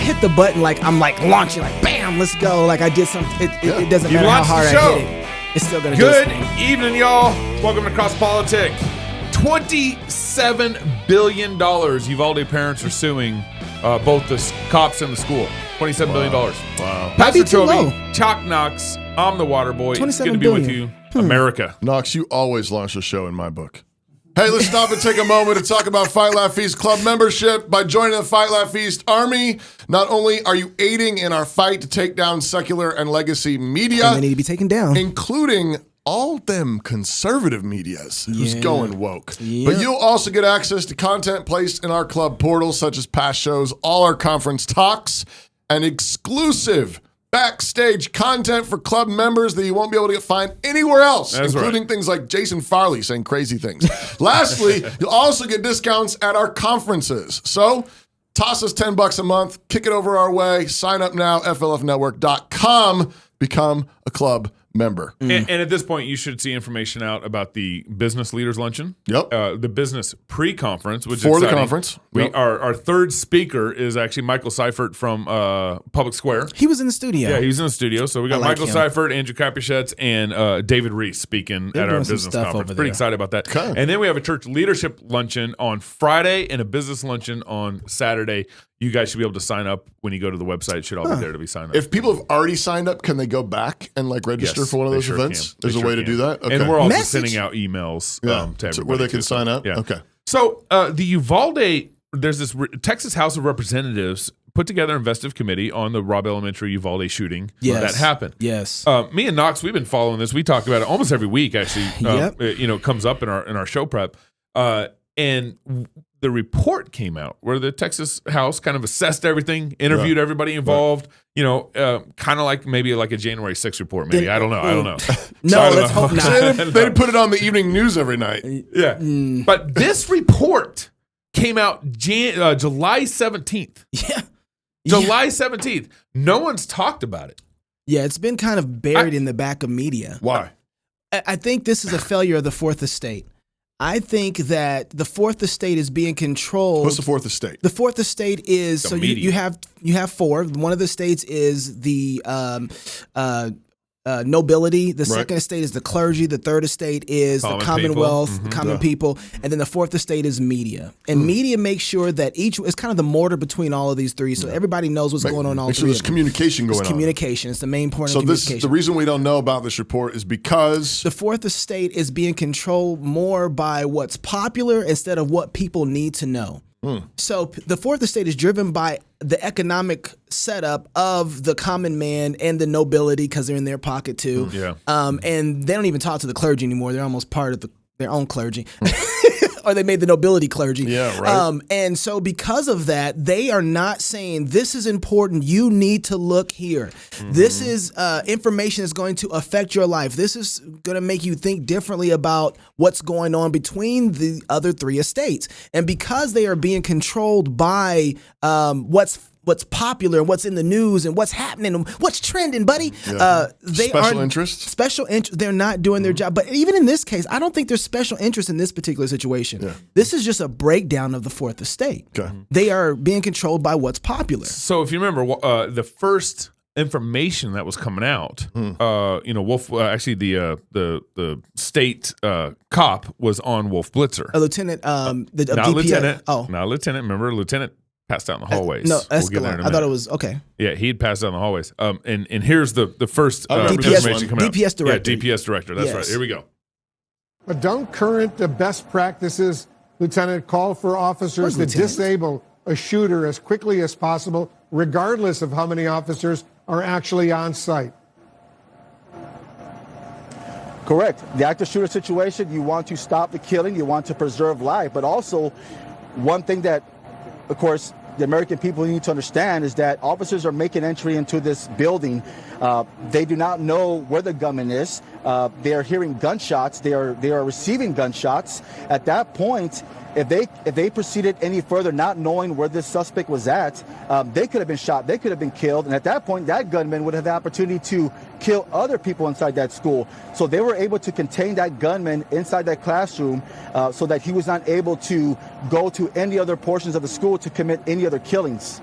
hit the button like I'm like launching, like bam, let's go. Like I did something. It doesn't matter how hard I hit it. It's still gonna do its thing. Good evening, y'all. Welcome to Cross Politic. $27 billion Uvalde parents are suing both the cops and the school. $27 billion. Wow. Pastor Toby, Chalk Knox, I'm the water boy. It's good to be with you, America. Knox, you always launch a show in my book. Hey, let's stop and take a moment to talk about Fight Laugh Feast Club membership. By joining the Fight Laugh Feast Army, not only are you aiding in our fight to take down secular and legacy media, and they need to be taken down, including all them conservative medias who's going woke. Yep. But you'll also get access to content placed in our club portal, such as past shows, all our conference talks, and exclusive backstage content for club members that you won't be able to find anywhere else, including things like Jason Farley saying crazy things. Lastly, you'll also get discounts at our conferences. So toss us $10 a month, kick it over our way, sign up now, flfnetwork.com, become a club member. And at this point, you should see information out about the Business Leaders Luncheon. Yep. The Business Pre-Conference, which is for exciting. The conference. Yep. Our third speaker is actually Michael Seifert from Public Square. He was in the studio. Yeah, he was in the studio. So we got Michael Seifert, Andrew Capuchetz, and David Reese speaking at our business conference. Pretty excited about that. Okay. And then we have a church leadership luncheon on Friday and a business luncheon on Saturday. You guys should be able to sign up when you go to the website. It should all be there to be signed up. If people have already signed up, can they go back and register for one of those events? There's a way to do that? Okay. And we're also sending out emails to everybody. Where they can sign up? Yeah. Okay. So the Uvalde, there's this Texas House of Representatives put together an investigative committee on the Robb Elementary Uvalde shooting that happened. Yes. Me and Knox, we've been following this. We talk about it almost every week, actually. It comes up in our show prep. And the report came out where the Texas House kind of assessed everything, interviewed everybody involved, kind of like maybe like a January 6th report, maybe. I don't know. No, let's hope not. They put it on the evening news every night. Yeah. But this report came out July 17th. Yeah. July 17th. No one's talked about it. Yeah, it's been kind of buried in the back of media. Why? I think this is a failure of the Fourth Estate. I think that the Fourth Estate is being controlled. What's the Fourth Estate? The Fourth Estate is so you have four. One of the states is the nobility. The second estate is the clergy. The third estate is the Commonwealth, the common people, and then the fourth estate is media. And media makes sure that each is kind of the mortar between all of these three, so everybody knows what's going on. Make sure there's communication going on. Communication. It's the main point of communication. So the reason we don't know about this report is because the Fourth Estate is being controlled more by what's popular instead of what people need to know. So the Fourth Estate is driven by the economic setup of the common man and the nobility because they're in their pocket too. And they don't even talk to the clergy anymore. They're almost part of their own clergy. Or they made the nobility clergy. Yeah, right. And so because of that, they are not saying this is important. You need to look here. This is information that's going to affect your life. This is going to make you think differently about what's going on between the other three estates. And because they are being controlled by what's popular, what's in the news, and what's happening, and what's trending, buddy. They special interest. They're not doing their job. But even in this case, I don't think there's special interest in this particular situation. This is just a breakdown of the Fourth Estate. They are being controlled by what's popular. So if you remember, the first information that was coming out, Wolf. Actually, the state cop was on Wolf Blitzer. A lieutenant, not DPS. lieutenant. Not lieutenant. Remember, lieutenant passed out in the hallways. No, Escalade. I thought it was okay. Yeah, he'd passed out in the hallways. And here's the first information coming out. DPS director. Yeah, DPS director. That's right. Here we go. But don't current best practices, Lieutenant, call for officers to disable a shooter as quickly as possible, regardless of how many officers are actually on site? Correct. The active shooter situation, you want to stop the killing, you want to preserve life, but also one thing that, of course, the American people need to understand is that officers are making entry into this building. They do not know where the gunman is. They are hearing gunshots. They are receiving gunshots. At that point, if they proceeded any further, not knowing where this suspect was at, they could have been shot. They could have been killed. And at that point, that gunman would have the opportunity to kill other people inside that school. So they were able to contain that gunman inside that classroom so that he was not able to go to any other portions of the school to commit any other killings.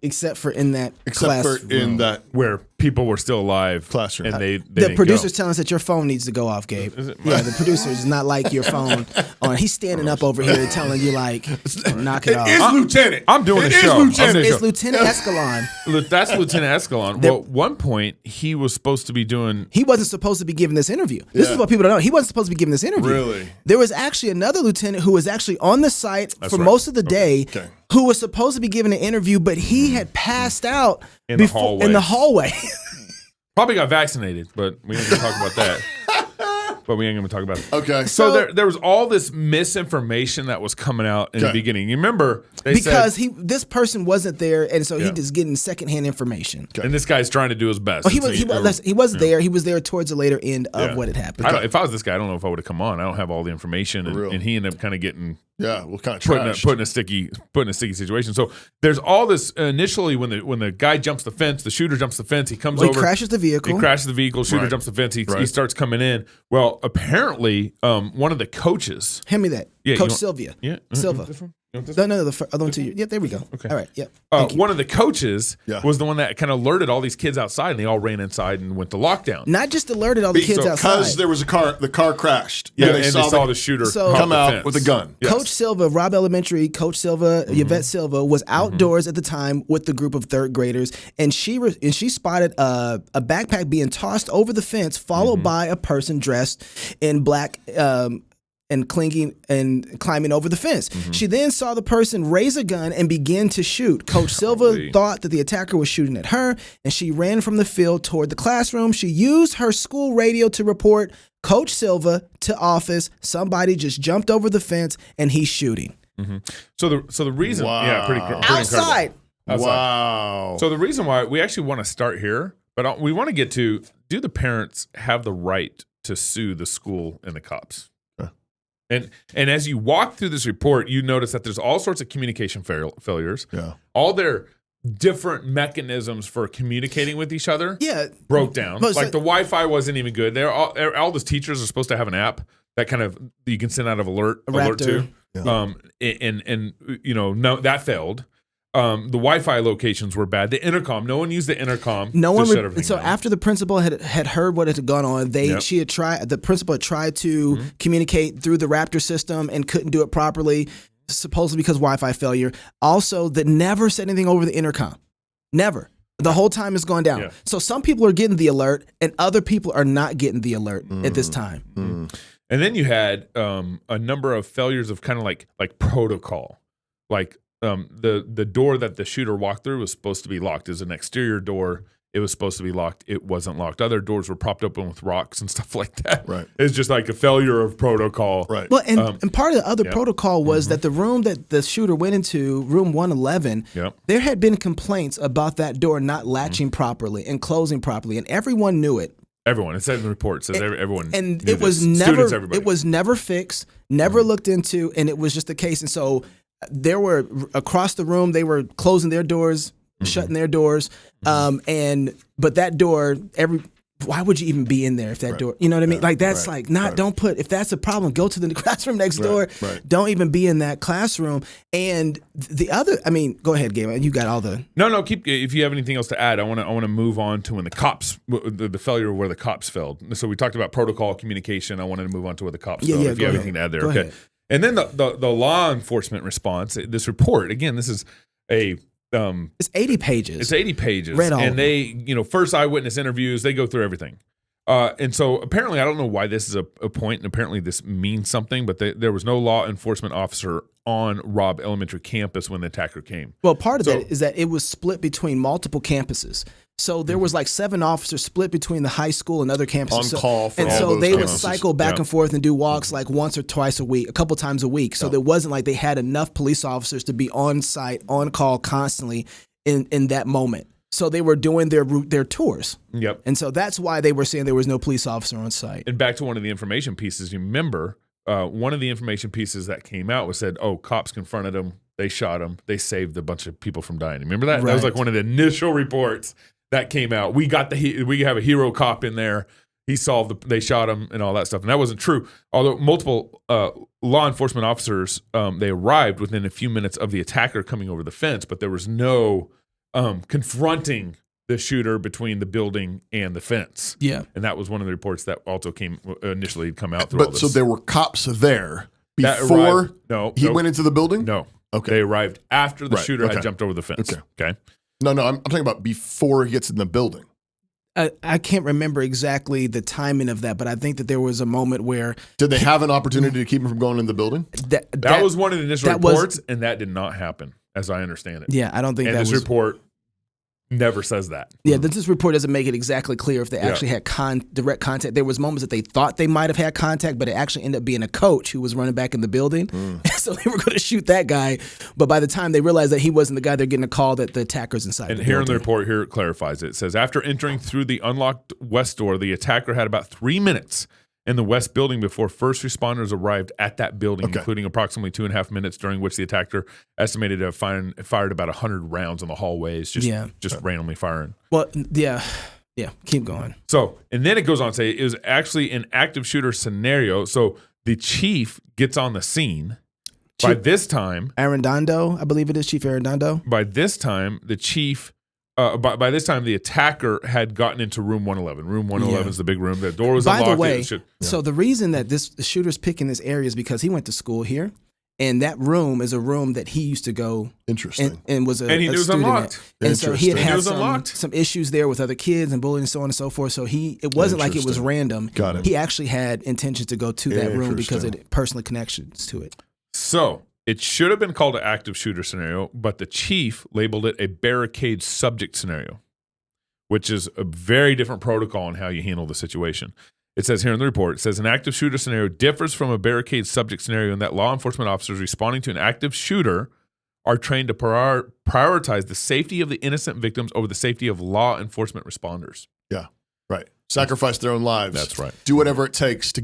Except for in that Except for in that where people were still alive classroom. and they the didn't producer's go. telling us that your phone needs to go off, Gabe. Yeah, the producer does not like your phone on. He's standing up over here telling you like, knock it off. It's Lieutenant. I'm doing It a is show. Lieutenant. It's Lieutenant Escalon. That's Lieutenant Escalon. Well, at one point he was supposed to be doing. He wasn't supposed to be giving this interview. This is what people don't know. He wasn't supposed to be giving this interview. Really? There was actually another lieutenant who was actually on the site for most of the day, who was supposed to be giving an interview, but he had passed out In the hallway. In the hallway. Probably got vaccinated, but we ain't gonna talk about that. But we ain't gonna talk about it. Okay. So there was all this misinformation that was coming out in the beginning. You remember Because this person wasn't there, and so he just getting secondhand information. and this guy's trying to do his best. Well, he was there. He was there towards the later end of what had happened. If I was this guy, I don't know if I would have come on. I don't have all the information, and he ended up kind of getting Well, kind of put in a sticky situation. So there's all this initially when the guy jumps the fence, the shooter jumps the fence. He comes over, he crashes the vehicle. Shooter jumps the fence. He starts coming in. Well, apparently, one of the coaches. Hand me that, Coach Sylvia. Yeah, Silva. No, the other one to you. Yeah, there we go. Okay. All right. Yep. One of the coaches was the one that kind of alerted all these kids outside, and they all ran inside and went to lockdown. Not just alerted all the kids outside. Because there was the car crashed. Yeah, and they saw the shooter come out with a gun. Yes. Coach Silva, Robb Elementary, Coach Silva, Yvette Silva was outdoors at the time with the group of third graders, and she spotted a backpack being tossed over the fence, followed by a person dressed in black. And climbing over the fence. She then saw the person raise a gun and begin to shoot. Coach Silva thought that the attacker was shooting at her, and she ran from the field toward the classroom. She used her school radio to report Coach Silva to office. Somebody just jumped over the fence, and he's shooting. So the reason, pretty outside. Wow. So the reason why we actually want to start here, but we want to get to: do the parents have the right to sue the school and the cops? And as you walk through this report, you notice that there's all sorts of communication failures. Yeah. All their different mechanisms for communicating with each other broke down. But like the Wi-Fi wasn't even good. All the teachers are supposed to have an app that kind of you can send out of alert to. Yeah. And no, that failed. The Wi-Fi locations were bad. The intercom, no one used the intercom. No one. Shut everything So down. after the principal had heard what had gone on, the principal had tried to communicate through the Raptor system and couldn't do it properly, supposedly because Wi-Fi failure. Also, that never said anything over the intercom. Never. The whole time it's gone down. Yeah. So some people are getting the alert, and other people are not getting the alert at this time. And then you had a number of failures of kind of like protocol, like. The door that the shooter walked through was supposed to be locked. It was an exterior door. It was supposed to be locked. It wasn't locked. Other doors were propped open with rocks and stuff like that. Right. It's just like a failure of protocol. Right. Well, and part of the other protocol was that the room that the shooter went into, room 111, there had been complaints about that door not latching properly and closing properly, and everyone knew it. Everyone. It said in the report. It says everyone. And knew it was this. never. Students, it was never fixed. Never looked into, and it was just the case. And so there were across the room. They were closing their doors, shutting their doors, but that door why would you even be in there if that door, you know what I mean? Like that's don't put, if that's a problem, go to the classroom next door. Don't even be in that classroom. And the other, I mean, go ahead, Gabe. You got all the. No, keep, if you have anything else to add, I want to move on to when the cops, the failure where the cops failed. So we talked about protocol communication. I wanted to move on to where the cops failed. If you have anything to add there. Okay. And then the law enforcement response, this report, again, this is it's 80 pages. It's 80 pages. Read all and they, first eyewitness interviews, they go through everything. And so apparently, I don't know why this is a point, and apparently this means something, but there was no law enforcement officer on Robb Elementary campus when the attacker came. Well, part of that is that it was split between multiple campuses. So there was like 7 officers split between the high school and other campuses. On call for and all so those they campuses. would cycle back and forth and do walks like once or twice a week, a couple times a week. So there wasn't like they had enough police officers to be on site, on call constantly in that moment. So they were doing their tours. Yep. And so that's why they were saying there was no police officer on site. And back to one of the information pieces, you remember one of the information pieces that came out was said, cops confronted him, they shot him, they saved a bunch of people from dying. Remember that? Right. That was like one of the initial reports that came out. We have a hero cop in there. they shot him and all that stuff. And that wasn't true. Although multiple law enforcement officers, they arrived within a few minutes of the attacker coming over the fence, but there was no confronting the shooter between the building and the fence. Yeah. And that was one of the reports that also initially come out through But all this. so there were cops there before he went into the building? No. Okay. They arrived after the Right, shooter okay. had jumped over the fence. Okay. No, I'm talking about before he gets in the building. I can't remember exactly the timing of that, but I think that there was a moment where Did they have an opportunity to keep him from going in the building? That was one of the initial that was- reports, and that did not happen, as I understand it. Yeah, I don't think And that this was. report never says that. Yeah, this report doesn't make it exactly clear if they actually had direct contact. There was moments that they thought they might have had contact, but it actually ended up being a coach who was running back in the building. So they were going to shoot that guy, but by the time they realized that he wasn't the guy, they're getting a call that the attacker's inside And the here in building. the report, here it clarifies it. It says, after entering through the unlocked west door, the attacker had about 3 minutes in the west building before first responders arrived at that building, including approximately 2.5 minutes, during which the attacker estimated to have fired about 100 rounds in the hallways, just randomly firing. Well, yeah, keep going. So, and then it goes on to say it was actually an active shooter scenario. So the chief gets on the scene. By this time, Arredondo, I believe it is Chief Arredondo. By this time, the chief, by this time, the attacker had gotten into room 111. Room 111 is the big room. The door was unlocked. By the way, so the reason that the shooter's picking this area is because he went to school here, and that room is a room that he used to go. Interesting. And was a and he was student unlocked. at. And so he had had unlocked. some issues there with other kids and bullying and so on and so forth. So it wasn't like it was random. Got it. He actually had intentions to go to that room because of personal connections to it. So it should have been called an active shooter scenario, but the chief labeled it a barricade subject scenario, which is a very different protocol on how you handle the situation. It says here in the report, it says an active shooter scenario differs from a barricade subject scenario in that law enforcement officers responding to an active shooter are trained to prioritize the safety of the innocent victims over the safety of law enforcement responders. Yeah, right. Sacrifice their own lives. That's right. Do whatever it takes to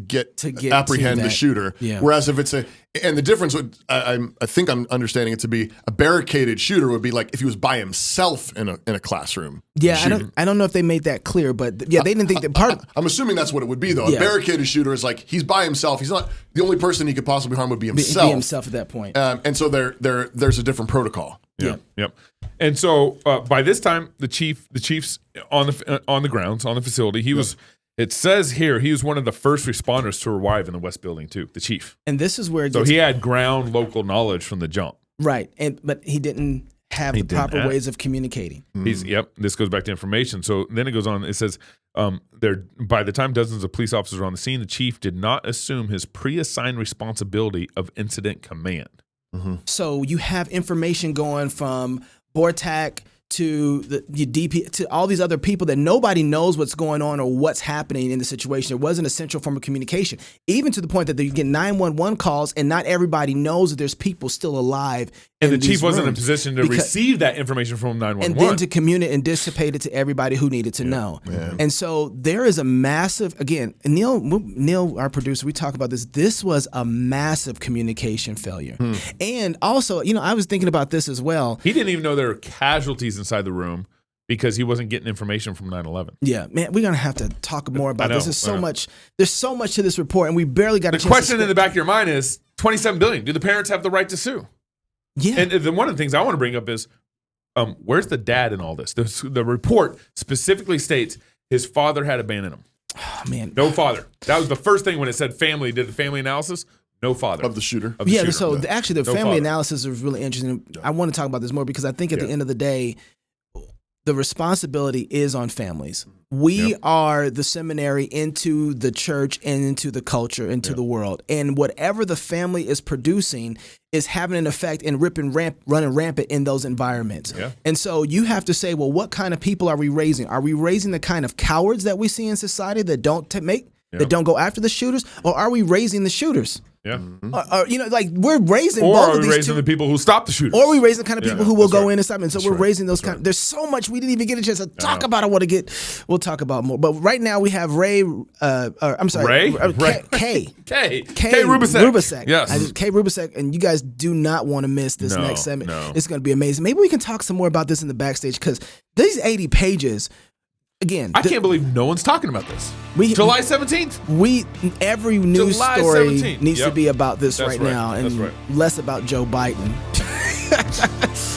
apprehend the shooter. Yeah. Whereas if it's and the difference would, I think I'm understanding it to be a barricaded shooter would be like if he was by himself in a classroom. Yeah, I don't know if they made that clear, but they didn't think that part. I'm assuming that's what it would be though. Yeah. A barricaded shooter is like he's by himself. He's not the only person he could possibly harm would be himself. Be himself at that point. And so there's a different protocol. Yeah. Yep. And so by this time, the chief's on the grounds on the facility. He was. It says here he was one of the first responders to arrive in the West Building too. The chief. And this is where he had ground local knowledge from the jump. Right, but he didn't have the proper ways of communicating. This goes back to information. So then it goes on. It says by the time dozens of police officers were on the scene, the chief did not assume his pre-assigned responsibility of incident command. Mm-hmm. So you have information going from Bortak to the DP to all these other people that nobody knows what's going on or what's happening in the situation. It wasn't a central form of communication, even to the point that you get 911 calls and not everybody knows that there's people still alive. And the chief wasn't in a position to receive that information from 911. And then to communicate and dissipate it to everybody who needed to know. Yeah. And so there is a massive, again, Neil, our producer, we talk about this. This was a massive communication failure. And also, I was thinking about this as well. He didn't even know there were casualties inside the room because he wasn't getting information from 911. Yeah, man, we're going to have to talk more about this. There's so much to this report, and we barely got a chance. The question in the back of your mind is $27 billion. Do the parents have the right to sue? Yeah. And then one of the things I want to bring up is where's the dad in all this? The report specifically states his father had abandoned him. Oh, man. No father. That was the first thing when it said family, did the family analysis. No father. Of the shooter. So actually the family analysis is really interesting. I want to talk about this more because I think at the end of the day, the responsibility is on families. We are the seminary into the church and into the culture, into the world. And whatever the family is producing is having an effect and running rampant in those environments. Yeah. And so you have to say, well, what kind of people are we raising? Are we raising the kind of cowards that we see in society that don't that don't go after the shooters? Or are we raising the shooters? Yeah. We're raising or both are of we these raising the people who stop the shooters? Or are we raising the kind of people who will go in and stop? And so we're raising those kind of, there's so much we didn't even get a chance to talk about. We'll talk about more. But right now we have Kay Rubacek. Yes. Kay Rubacek, and you guys do not want to miss this next segment. No. It's going to be amazing. Maybe we can talk some more about this in the backstage because these 80 pages, again, I can't believe no one's talking about this. July 17th. Every news July story 17th. needs to be about this That's right right. now, and That's right. less about Joe Biden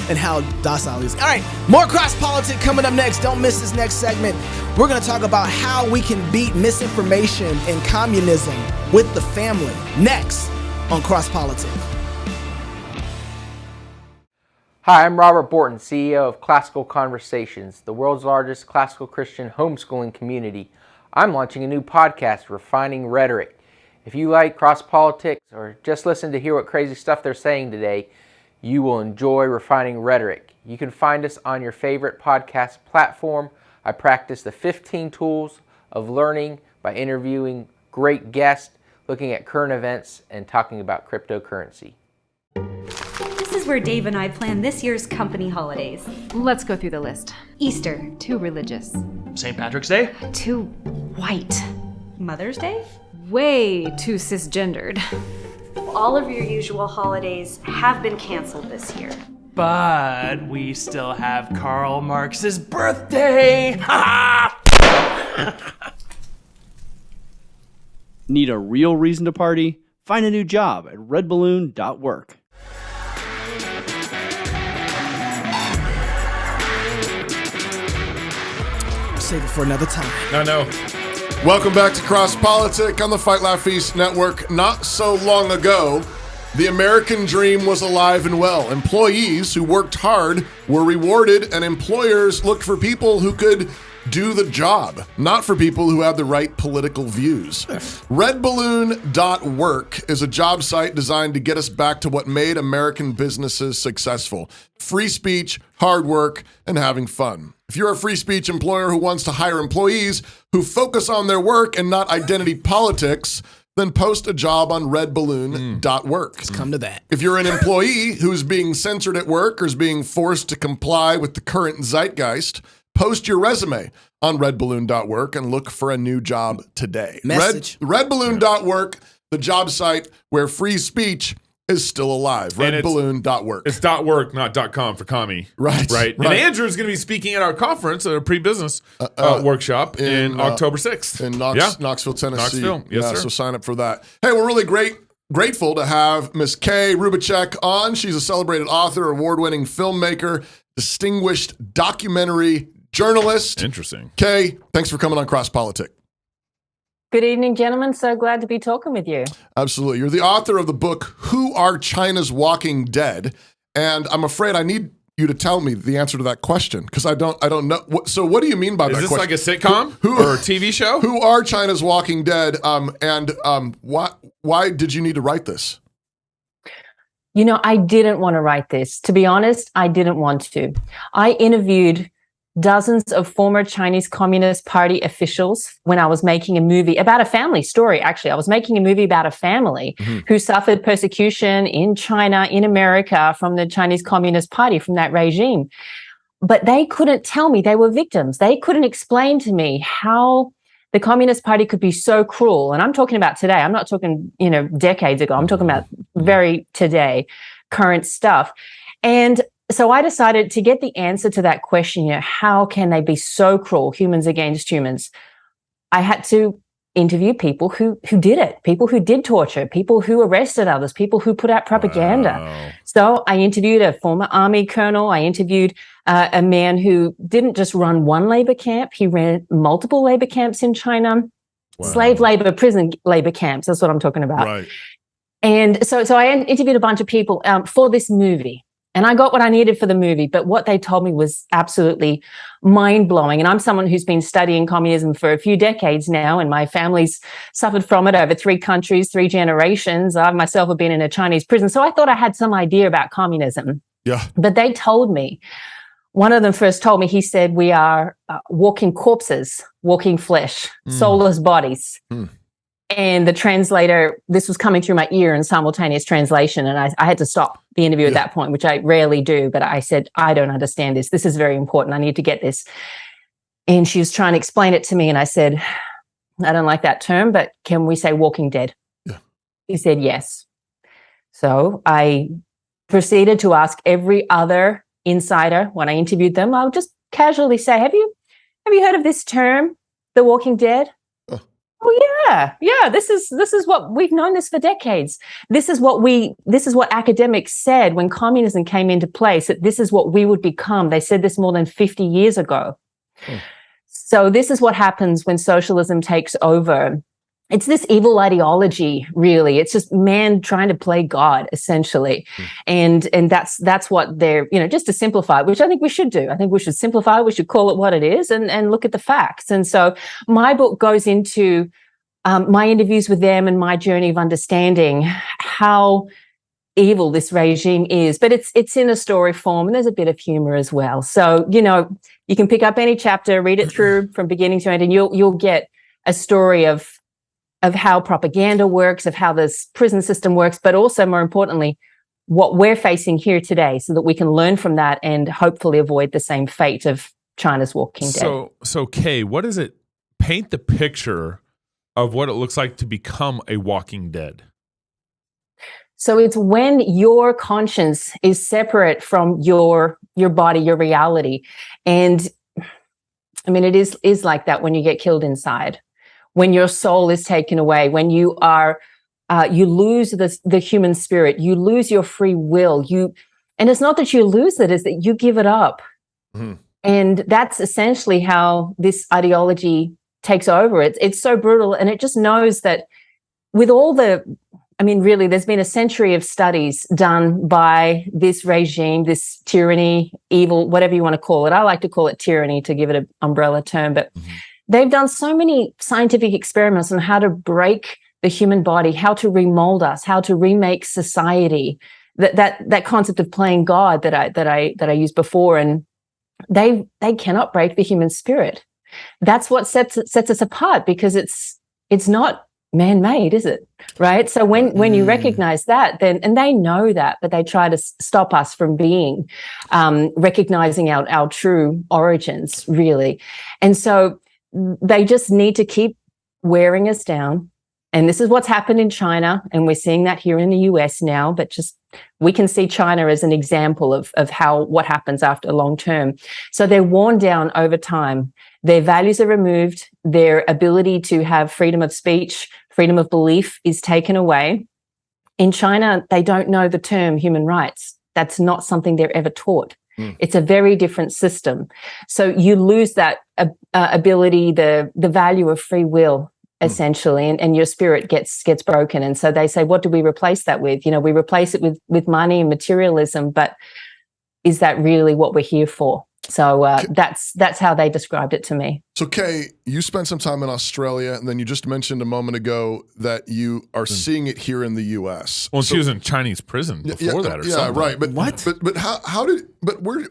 and how docile he is. All right, more Cross Politic coming up next. Don't miss this next segment. We're going to talk about how we can beat misinformation and communism with the family. Next on Cross Politic. Hi, I'm Robert Borton, CEO of Classical Conversations, the world's largest classical Christian homeschooling community. I'm launching a new podcast, Refining Rhetoric. If you like cross politics or just listen to hear what crazy stuff they're saying today, you will enjoy Refining Rhetoric. You can find us on your favorite podcast platform. I practice the 15 tools of learning by interviewing great guests, looking at current events, and talking about cryptocurrency. This is where Dave and I plan this year's company holidays. Let's go through the list. Easter, Too religious. St. Patrick's Day? Too white. Mother's Day. Way too cisgendered. All of your usual holidays have been canceled this year. But we still have Karl Marx's birthday! Need a real reason to party? Find a new job at redballoon.work. Save it for another time. I know. Welcome back to Cross Politic on the Fight Laugh Feast Network. Not so long ago, the American dream was alive and well. Employees who worked hard were rewarded, and employers looked for people who could do the job, not for people who had the right political views. Redballoon.work is a job site designed to get us back to what made American businesses successful: free speech, hard work, and having fun. If you're a free speech employer who wants to hire employees who focus on their work and not identity politics, then post a job on redballoon.work. Let's come to that. If you're an employee who's being censored at work or is being forced to comply with the current zeitgeist, post your resume on redballoon.work and look for a new job today. Message. Redballoon.work, the job site where free speech is still alive. And Redballoon.work. It's .work, not .com for commie. Right. And Andrew is going to be speaking at our conference at a pre-business workshop in October 6th. In Knoxville, Tennessee. Knoxville, yes, sir. So sign up for that. Hey, we're really grateful to have Miss Kay Rubacek on. She's a celebrated author, award-winning filmmaker, distinguished documentary journalist. Interesting. Kay, thanks for coming on Cross Politic. Good evening, gentlemen. So glad to be talking with you. Absolutely. You're the author of the book, Who Are China's Walking Dead? And I'm afraid I need you to tell me the answer to that question, because I don't know. So what do you mean by that question? Is this like a sitcom or a TV show? Who are China's Walking Dead? Why did you need to write this? You know, I didn't want to write this. To be honest, I didn't want to. I interviewed dozens of former Chinese Communist Party officials when I was making a movie about a family story. Actually, I was making a movie about a family who suffered persecution in China, in America, from the Chinese Communist Party, from that regime. But they couldn't tell me they were victims. They couldn't explain to me how the Communist Party could be so cruel. And I'm talking about today. I'm not talking, decades ago. I'm talking about very today, current stuff. And so I decided to get the answer to that question, how can they be so cruel, humans against humans? I had to interview people who did it, people who did torture, people who arrested others, people who put out propaganda. Wow. So I interviewed a former army colonel. I interviewed a man who didn't just run one labor camp. He ran multiple labor camps in China, slave labor, prison labor camps. That's what I'm talking about. Right. And so I interviewed a bunch of people for this movie. And I got what I needed for the movie, but what they told me was absolutely mind-blowing. And I'm someone who's been studying communism for a few decades now, and my family's suffered from it over 3 countries, 3 generations. I myself have been in a Chinese prison, so I thought I had some idea about communism. Yeah. But they told me, one of them first told me, he said, we are walking corpses, walking flesh, soulless bodies. And the translator, this was coming through my ear in simultaneous translation, and I had to stop the interview at that point, which I rarely do. But I said, I don't understand this. This is very important. I need to get this. And she was trying to explain it to me, and I said, I don't like that term, but can we say walking dead? Yeah. He said, yes. So I proceeded to ask every other insider when I interviewed them. I would just casually say, have you Have you heard of this term, The Walking Dead? Oh yeah. This is what we've known this for decades. This is what academics said when communism came into place, that this is what we would become. They said this more than 50 years ago. So this is what happens when socialism takes over. It's this evil ideology, really. It's just man trying to play God, essentially. And that's what they're, just to simplify, which I think we should do. I think we should simplify, we should call it what it is and look at the facts. And so my book goes into my interviews with them and my journey of understanding how evil this regime is. But it's in a story form, and there's a bit of humor as well. So, you can pick up any chapter, read it through from beginning to end, and you'll get a story of how propaganda works, of how this prison system works, but also, more importantly, what we're facing here today, so that we can learn from that and hopefully avoid the same fate of China's Walking Dead. So Kay, what does it paint the picture of what it looks like to become a Walking Dead? So it's when your conscience is separate from your body, your reality. And I mean, it is like that when you get killed inside. When your soul is taken away, when you are, you lose the human spirit, you lose your free will. And it's not that you lose it; it's that you give it up. Mm-hmm. And that's essentially how this ideology takes over. It's so brutal, and it just knows that with all really, there's been a century of studies done by this regime, this tyranny, evil, whatever you want to call it. I like to call it tyranny to give it an umbrella term, but. Mm-hmm. They've done so many scientific experiments on how to break the human body, how to remold us, how to remake society. That concept of playing God that I used before, and they cannot break the human spirit. That's what sets us apart, because it's not man-made, is it? Right? So when you recognize that, then, and they know that, but they try to stop us from being recognizing our true origins, really, and so. They just need to keep wearing us down. And this is what's happened in China. And we're seeing that here in the US now, but just we can see China as an example of what happens after long term. So they're worn down over time. Their values are removed. Their ability to have freedom of speech, freedom of belief is taken away. In China, they don't know the term human rights. That's not something they're ever taught. It's a very different system. So you lose that ability, the value of free will, essentially, and your spirit gets broken. And so they say, what do we replace that with? We replace it with money and materialism, but is that really what we're here for? So that's how they described it to me. So Kay, you spent some time in Australia, and then you just mentioned a moment ago that you are seeing it here in the U.S. Well, she was in Chinese prison before that, or something. Yeah, right. But what? But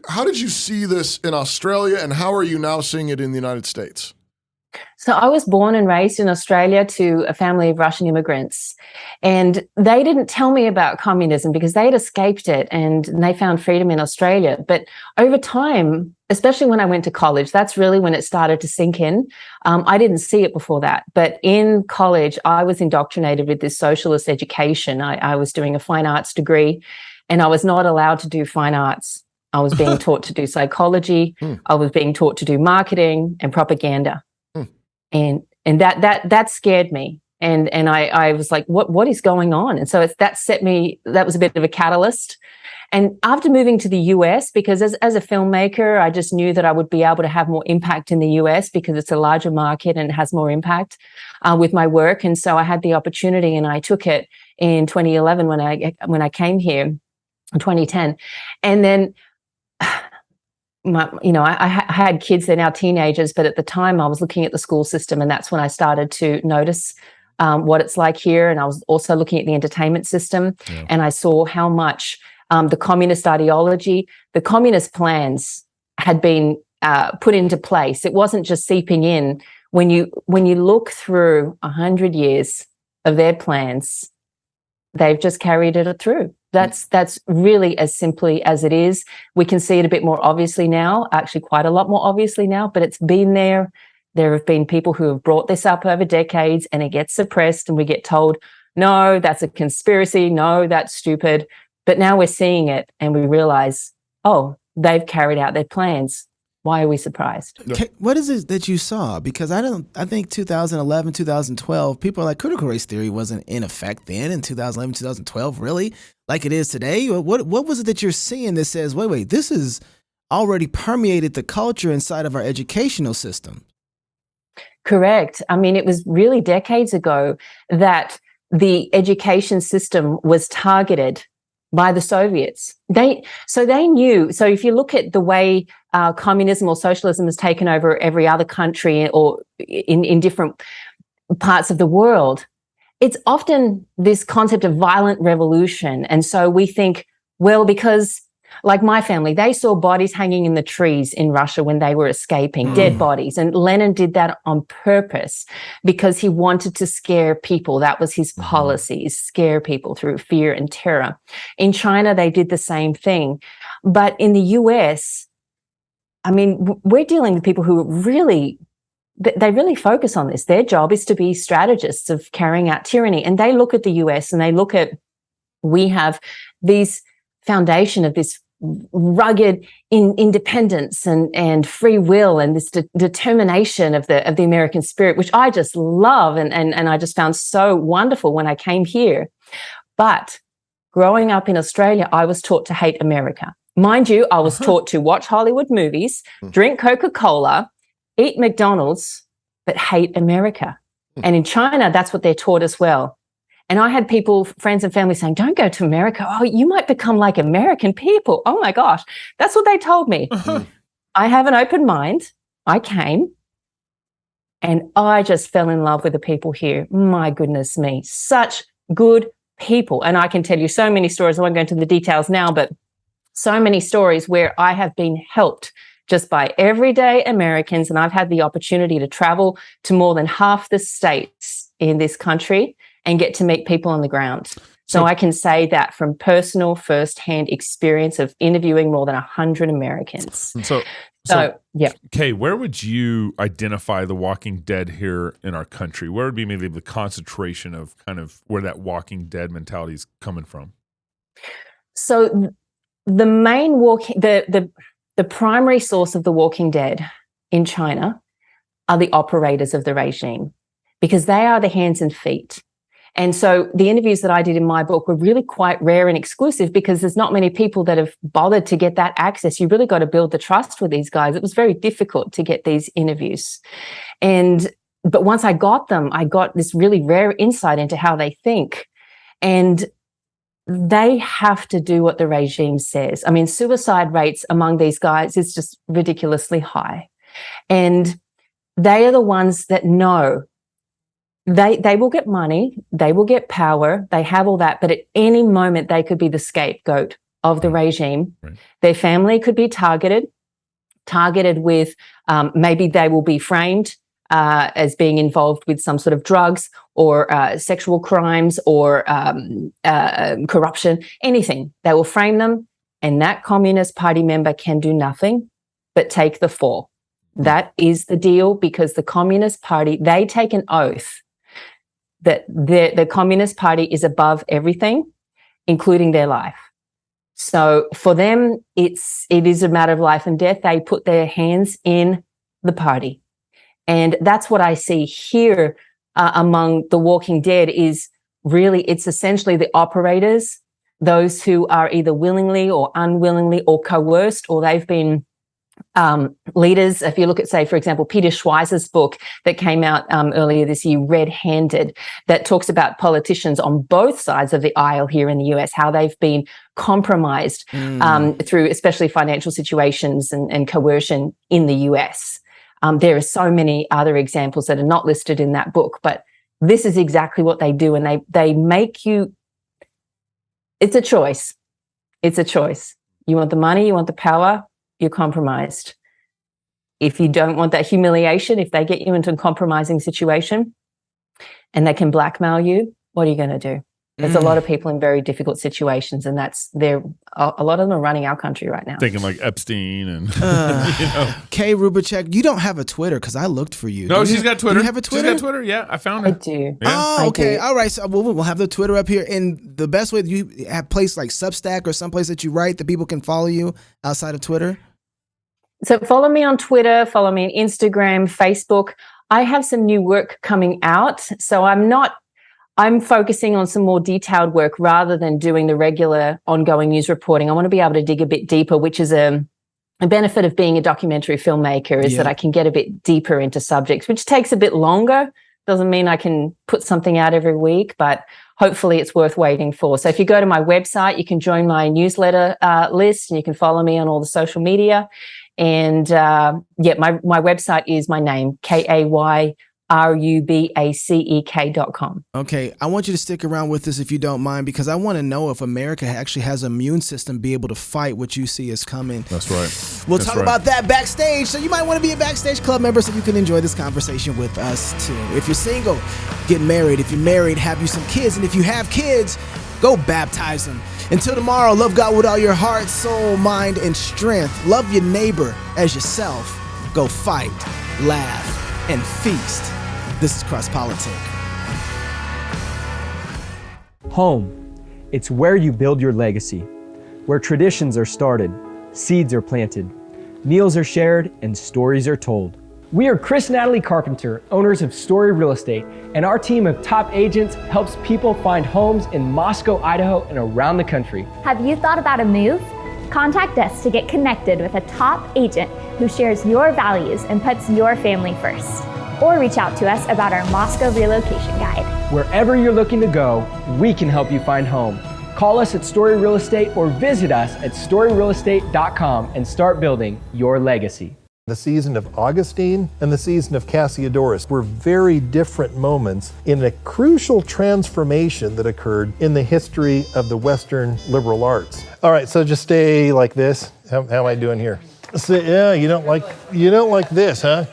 how did you see this in Australia, and how are you now seeing it in the United States? So I was born and raised in Australia to a family of Russian immigrants, and they didn't tell me about communism because they had escaped it and they found freedom in Australia. But over time, especially when I went to college, that's really when it started to sink in. I didn't see it before that, but in college, I was indoctrinated with this socialist education. I was doing a fine arts degree, and I was not allowed to do fine arts. I was being taught to do psychology. I was being taught to do marketing and propaganda. And that scared me. And I was like, what is going on? And so that was a bit of a catalyst. And after moving to the US, because as a filmmaker, I just knew that I would be able to have more impact in the US because it's a larger market and it has more impact with my work. And so I had the opportunity, and I took it in 2011 when I came here in 2010. And then I had kids, they're now teenagers, but at the time I was looking at the school system, and that's when I started to notice what it's like here. And I was also looking at the entertainment system, and I saw how much the communist ideology, the communist plans had been put into place. It wasn't just seeping in. When you look through 100 years of their plans, they've just carried it through. That's really as simply as it is. We can see it a bit more obviously now, actually quite a lot more obviously now, but it's been there. There have been people who have brought this up over decades, and it gets suppressed, and we get told, no, that's a conspiracy. No, that's stupid. But now we're seeing it, and we realize, oh, they've carried out their plans. Why are we surprised? What is it that you saw? Because I think 2011, 2012, people are like, critical race theory wasn't in effect then in 2011, 2012, really? Like it is today? What was it that you're seeing that says, wait, this has already permeated the culture inside of our educational system? Correct. I mean, it was really decades ago that the education system was targeted by the Soviets. They knew. So if you look at the way communism or socialism has taken over every other country or in different parts of the world, it's often this concept of violent revolution. And so we think, well, because like my family, they saw bodies hanging in the trees in Russia when they were escaping, dead bodies. And Lenin did that on purpose because he wanted to scare people. That was his policy, scare people through fear and terror. In China, they did the same thing. But in the US, I mean, we're dealing with people who really focus on this. Their job is to be strategists of carrying out tyranny. And they look at the US and they look at, we have these foundation of this rugged independence and free will and this determination of the American spirit, which I just love and I just found so wonderful when I came here. But growing up in Australia, I was taught to hate America. Mind you, I was taught to watch Hollywood movies, drink Coca-Cola, eat McDonald's, but hate America. And in China, that's what they're taught as well. And I had people, friends and family saying, don't go to America. Oh, you might become like American people. Oh my gosh. That's what they told me. I have an open mind. I came and I just fell in love with the people here. My goodness me. Such good people. And I can tell you so many stories. I won't go into the details now, but so many stories where I have been helped just by everyday Americans. And I've had the opportunity to travel to more than half the states in this country and get to meet people on the ground. So I can say that from personal first-hand experience of interviewing more than 100 Americans. So yeah. Kay, where would you identify the Walking Dead here in our country? Where would be maybe the concentration of kind of where that Walking Dead mentality is coming from? So the main the primary source of the Walking Dead in China are the operators of the regime, because they are the hands and feet. And so the interviews that I did in my book were really quite rare and exclusive because there's not many people that have bothered to get that access. You really got to build the trust with these guys. It was very difficult to get these interviews. But once I got them, I got this really rare insight into how they think. And they have to do what the regime says. I mean, suicide rates among these guys is just ridiculously high. And they are the ones that know they will get money, they will get power, they have all that, but at any moment they could be the scapegoat of the regime. Right. Their family could be targeted with maybe they will be framed as being involved with some sort of drugs or sexual crimes or corruption, anything. They will frame them, and that Communist Party member can do nothing but take the fall. That is the deal, because the Communist Party, they take an oath that the Communist Party is above everything, including their life. So for them, it is a matter of life and death. They put their hands in the party. And that's what I see here among the Walking Dead is really, it's essentially the operators, those who are either willingly or unwillingly or coerced, or they've been leaders. If you look at, say, for example, Peter Schweizer's book that came out earlier this year, Red Handed, that talks about politicians on both sides of the aisle here in the US, how they've been compromised through especially financial situations and coercion in the US. There are so many other examples that are not listed in that book, but this is exactly what they do. And they make you, it's a choice. It's a choice. You want the money, you want the power, you're compromised. If you don't want that humiliation, if they get you into a compromising situation and they can blackmail you, what are you going to do? There's a lot of people in very difficult situations, and a lot of them are running our country right now. Thinking like Epstein and Kay Rubacek, you don't have a Twitter because I looked for you. No, she's got Twitter. Do you have a Twitter? She's got Twitter. Yeah, I found her. I do. Yeah. Oh, okay. I do. All right. So we'll have the Twitter up here. And the best way, you have a place like Substack or someplace that you write that people can follow you outside of Twitter? So follow me on Twitter, follow me on Instagram, Facebook. I have some new work coming out. So I'm focusing on some more detailed work rather than doing the regular ongoing news reporting. I want to be able to dig a bit deeper, which is a benefit of being a documentary filmmaker, is that I can get a bit deeper into subjects, which takes a bit longer. Doesn't mean I can put something out every week, but hopefully it's worth waiting for. So if you go to my website, you can join my newsletter list, and you can follow me on all the social media. And my website is my name, KayRubacek.com. Okay, I want you to stick around with us if you don't mind, because I want to know if America actually has an immune system be able to fight what you see is coming. That's right. We'll talk about that backstage, so you might want to be a Backstage Club member so you can enjoy this conversation with us too. If you're single, get married. If you're married, have you some kids. And if you have kids, go baptize them. Until tomorrow, love God with all your heart, soul, mind, and strength. Love your neighbor as yourself. Go fight, laugh, and feast. This is Cross Politic. Home. It's where you build your legacy, where traditions are started, seeds are planted, meals are shared, and stories are told. We are Chris and Natalie Carpenter, owners of Story Real Estate, and our team of top agents helps people find homes in Moscow, Idaho, and around the country. Have you thought about a move? Contact us to get connected with a top agent who shares your values and puts your family first. Or reach out to us about our Moscow relocation guide. Wherever you're looking to go, we can help you find home. Call us at Story Real Estate or visit us at storyrealestate.com and start building your legacy. The season of Augustine and the season of Cassiodorus were very different moments in a crucial transformation that occurred in the history of the Western liberal arts. All right, so just stay like this. How am I doing here? So, yeah, you don't like this, huh?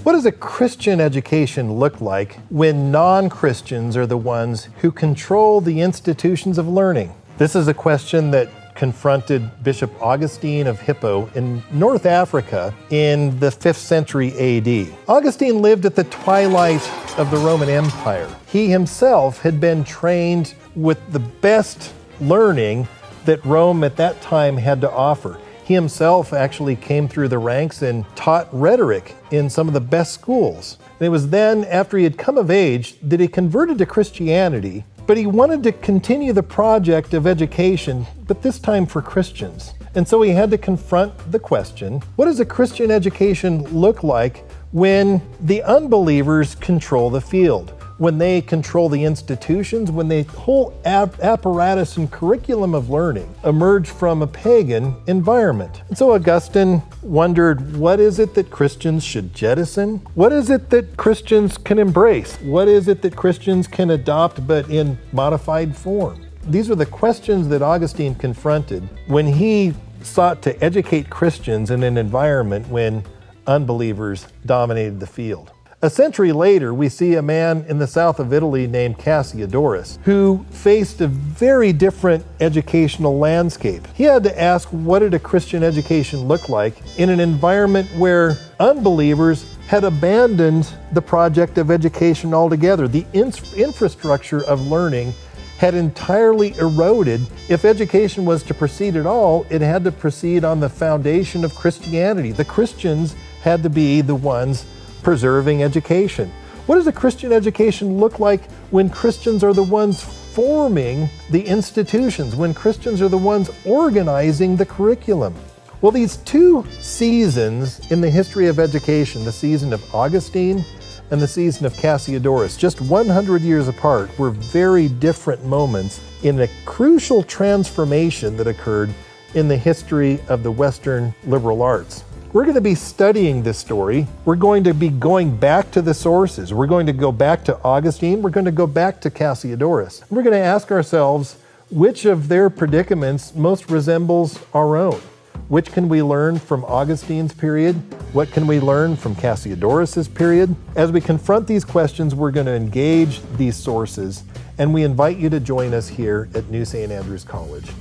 What does a Christian education look like when non-Christians are the ones who control the institutions of learning? This is a question that confronted Bishop Augustine of Hippo in North Africa in the 5th century AD. Augustine lived at the twilight of the Roman Empire. He himself had been trained with the best learning that Rome at that time had to offer. He himself actually came through the ranks and taught rhetoric in some of the best schools. And it was then, after he had come of age, that he converted to Christianity, but he wanted to continue the project of education, but this time for Christians. And so he had to confront the question, what does a Christian education look like when the unbelievers control the field? When they control the institutions, when the whole apparatus and curriculum of learning emerged from a pagan environment. And so Augustine wondered, what is it that Christians should jettison? What is it that Christians can embrace? What is it that Christians can adopt but in modified form? These are the questions that Augustine confronted when he sought to educate Christians in an environment when unbelievers dominated the field. A century later, we see a man in the south of Italy named Cassiodorus, who faced a very different educational landscape. He had to ask, what did a Christian education look like in an environment where unbelievers had abandoned the project of education altogether? The infrastructure of learning had entirely eroded. If education was to proceed at all, it had to proceed on the foundation of Christianity. The Christians had to be the ones preserving education. What does a Christian education look like when Christians are the ones forming the institutions, when Christians are the ones organizing the curriculum? Well, these two seasons in the history of education, the season of Augustine and the season of Cassiodorus, just 100 years apart, were very different moments in a crucial transformation that occurred in the history of the Western liberal arts. We're going to be studying this story. We're going to be going back to the sources. We're going to go back to Augustine. We're going to go back to Cassiodorus. We're going to ask ourselves which of their predicaments most resembles our own. Which can we learn from Augustine's period? What can we learn from Cassiodorus's period? As we confront these questions, we're going to engage these sources, and we invite you to join us here at New St. Andrews College.